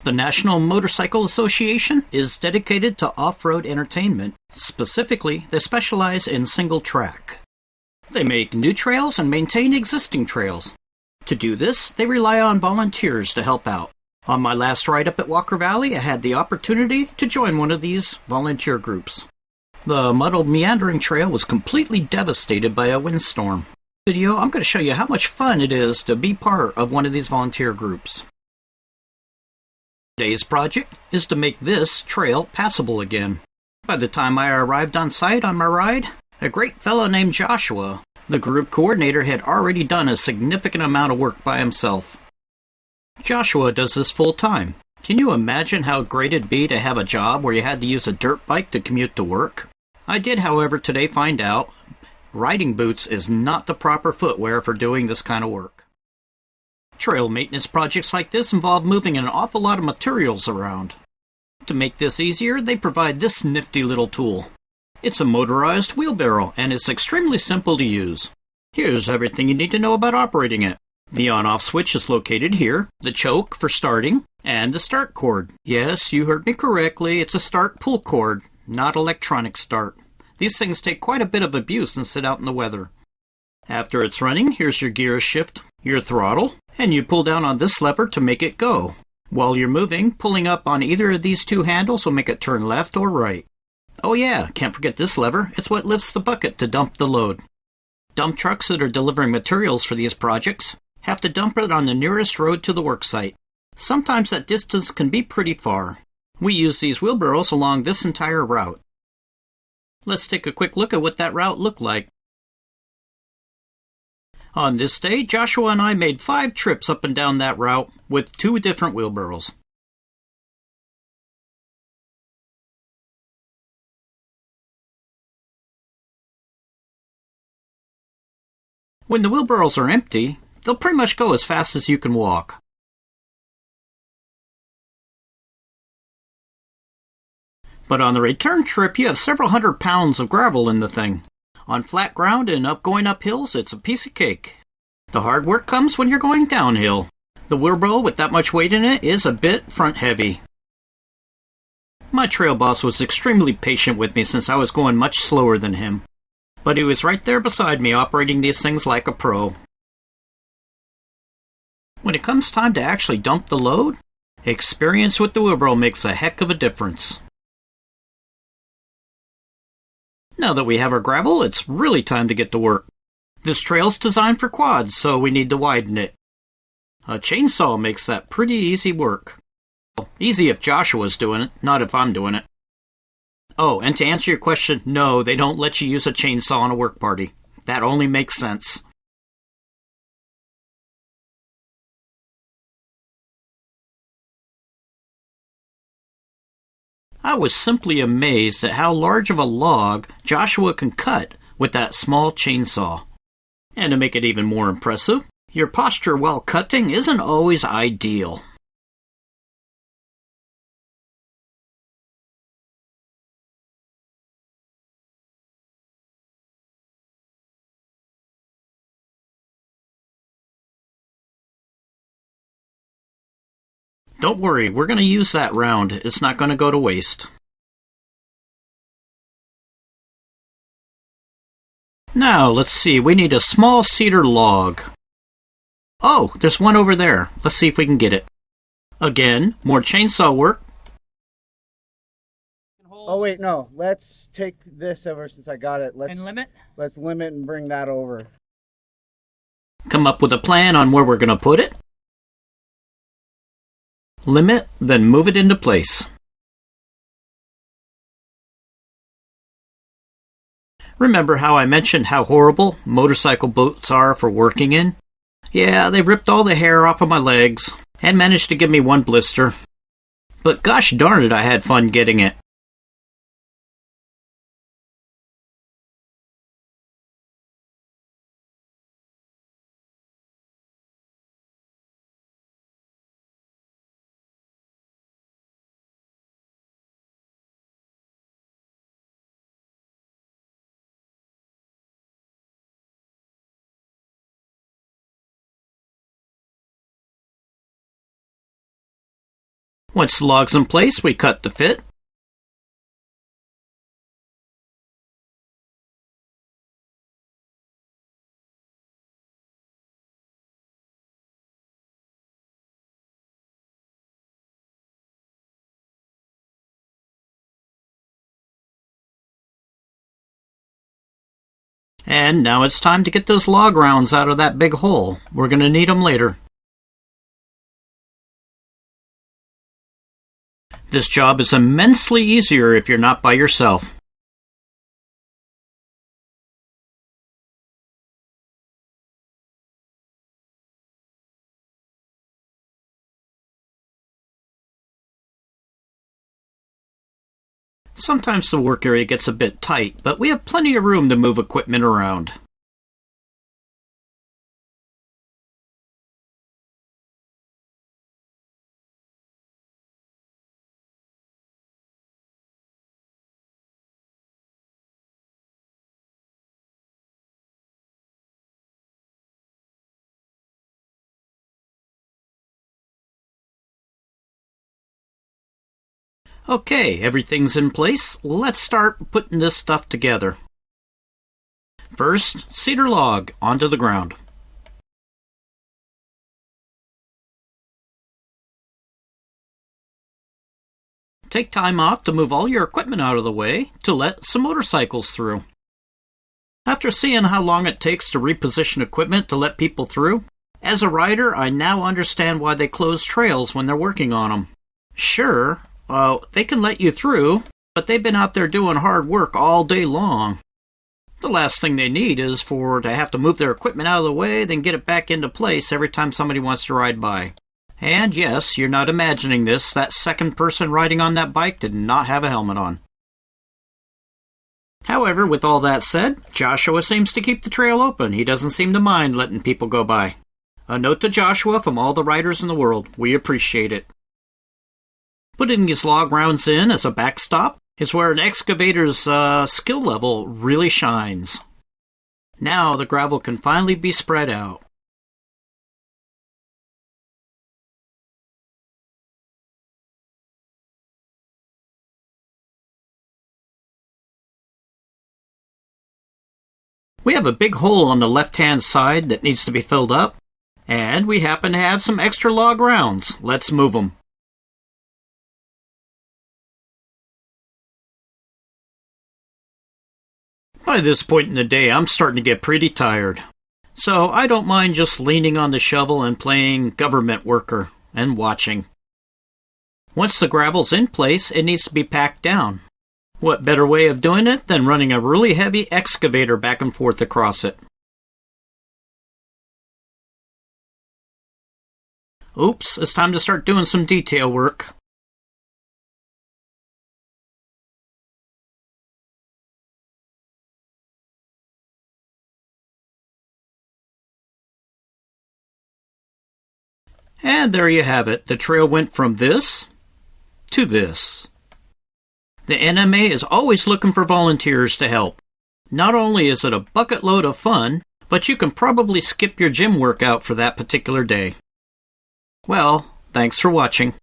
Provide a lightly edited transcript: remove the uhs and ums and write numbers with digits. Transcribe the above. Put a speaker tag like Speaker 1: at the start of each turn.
Speaker 1: The National Motorcycle Association is dedicated to off-road entertainment. Specifically, they specialize in single track. They make new trails and maintain existing trails. To do this, they rely on volunteers to help out. On my last ride up at Walker Valley, I had the opportunity to join one of these volunteer groups. The Muddled Meandering trail was completely devastated by a windstorm. Video, I'm going to show you how much fun it is to be part of one of these volunteer groups. Today's project is to make this trail passable again. By the time I arrived on site on my ride, a great fellow named Joshua, the group coordinator, had already done a significant amount of work by himself. Joshua does this full time. Can you imagine how great it'd be to have a job where you had to use a dirt bike to commute to work? I did, however, today find out riding boots is not the proper footwear for doing this kind of work. Trail maintenance projects like this involve moving an awful lot of materials around. To make this easier, they provide this nifty little tool. It's a motorized wheelbarrow, and it's extremely simple to use. Here's everything you need to know about operating it. The on-off switch is located here, the choke for starting, and the start cord. Yes, you heard me correctly, it's a start pull cord, not electronic start. These things take quite a bit of abuse and sit out in the weather. After it's running, here's your gear shift, your throttle, and you pull down on this lever to make it go. While you're moving, pulling up on either of these two handles will make it turn left or right. Oh yeah, can't forget this lever. It's what lifts the bucket to dump the load. Dump trucks that are delivering materials for these projects have to dump it on the nearest road to the worksite. Sometimes that distance can be pretty far. We use these wheelbarrows along this entire route. Let's take a quick look at what that route looked like. On this day, Joshua and I made 5 trips up and down that route with 2 different wheelbarrows. When the wheelbarrows are empty, they'll pretty much go as fast as you can walk. But on the return trip, you have several hundred pounds of gravel in the thing. On flat ground and going up hills, it's a piece of cake. The hard work comes when you're going downhill. The wheelbarrow with that much weight in it is a bit front heavy. My trail boss was extremely patient with me since I was going much slower than him. But he was right there beside me operating these things like a pro. When it comes time to actually dump the load, experience with the wheelbarrow makes a heck of a difference. Now that we have our gravel, it's really time to get to work. This trail's designed for quads, so we need to widen it. A chainsaw makes that pretty easy work. Easy if Joshua's doing it, not if I'm doing it. Oh, and to answer your question, no, they don't let you use a chainsaw on a work party. That only makes sense. I was simply amazed at how large of a log Joshua can cut with that small chainsaw. And to make it even more impressive, your posture while cutting isn't always ideal. Don't worry, we're going to use that round. It's not going to go to waste. Now, let's see. We need a small cedar log. Oh, there's one over there. Let's see if we can get it. Again, more chainsaw work.
Speaker 2: Oh, wait, no. Let's take this over since I got it.
Speaker 3: And limit?
Speaker 2: Let's limit and bring that over.
Speaker 1: Come up with a plan on where we're going to put it. Limit, then move it into place. Remember how I mentioned how horrible motorcycle boots are for working in? Yeah, they ripped all the hair off of my legs and managed to give me one blister. But gosh darn it, I had fun getting it. Once the log's in place, we cut to fit. And now it's time to get those log rounds out of that big hole. We're going to need them later. This job is immensely easier if you're not by yourself. Sometimes the work area gets a bit tight, but we have plenty of room to move equipment around. Okay, everything's in place. Let's start putting this stuff together. First, cedar log onto the ground. Take time off to move all your equipment out of the way to let some motorcycles through. After seeing how long it takes to reposition equipment to let people through, as a rider, I now understand why they close trails when they're working on them. Sure, they can let you through, but they've been out there doing hard work all day long. The last thing they need is to have to move their equipment out of the way, then get it back into place every time somebody wants to ride by. And yes, you're not imagining this, that second person riding on that bike did not have a helmet on. However, with all that said, Joshua seems to keep the trail open. He doesn't seem to mind letting people go by. A note to Joshua from all the riders in the world. We appreciate it. Putting these log rounds in as a backstop is where an excavator's skill level really shines. Now the gravel can finally be spread out. We have a big hole on the left-hand side that needs to be filled up, and we happen to have some extra log rounds. Let's move them. By this point in the day, I'm starting to get pretty tired. So I don't mind just leaning on the shovel and playing government worker and watching. Once the gravel's in place, it needs to be packed down. What better way of doing it than running a really heavy excavator back and forth across it? Oops, it's time to start doing some detail work. And there you have it. The trail went from this to this. The NMA is always looking for volunteers to help. Not only is it a bucket load of fun, but you can probably skip your gym workout for that particular day. Well, thanks for watching.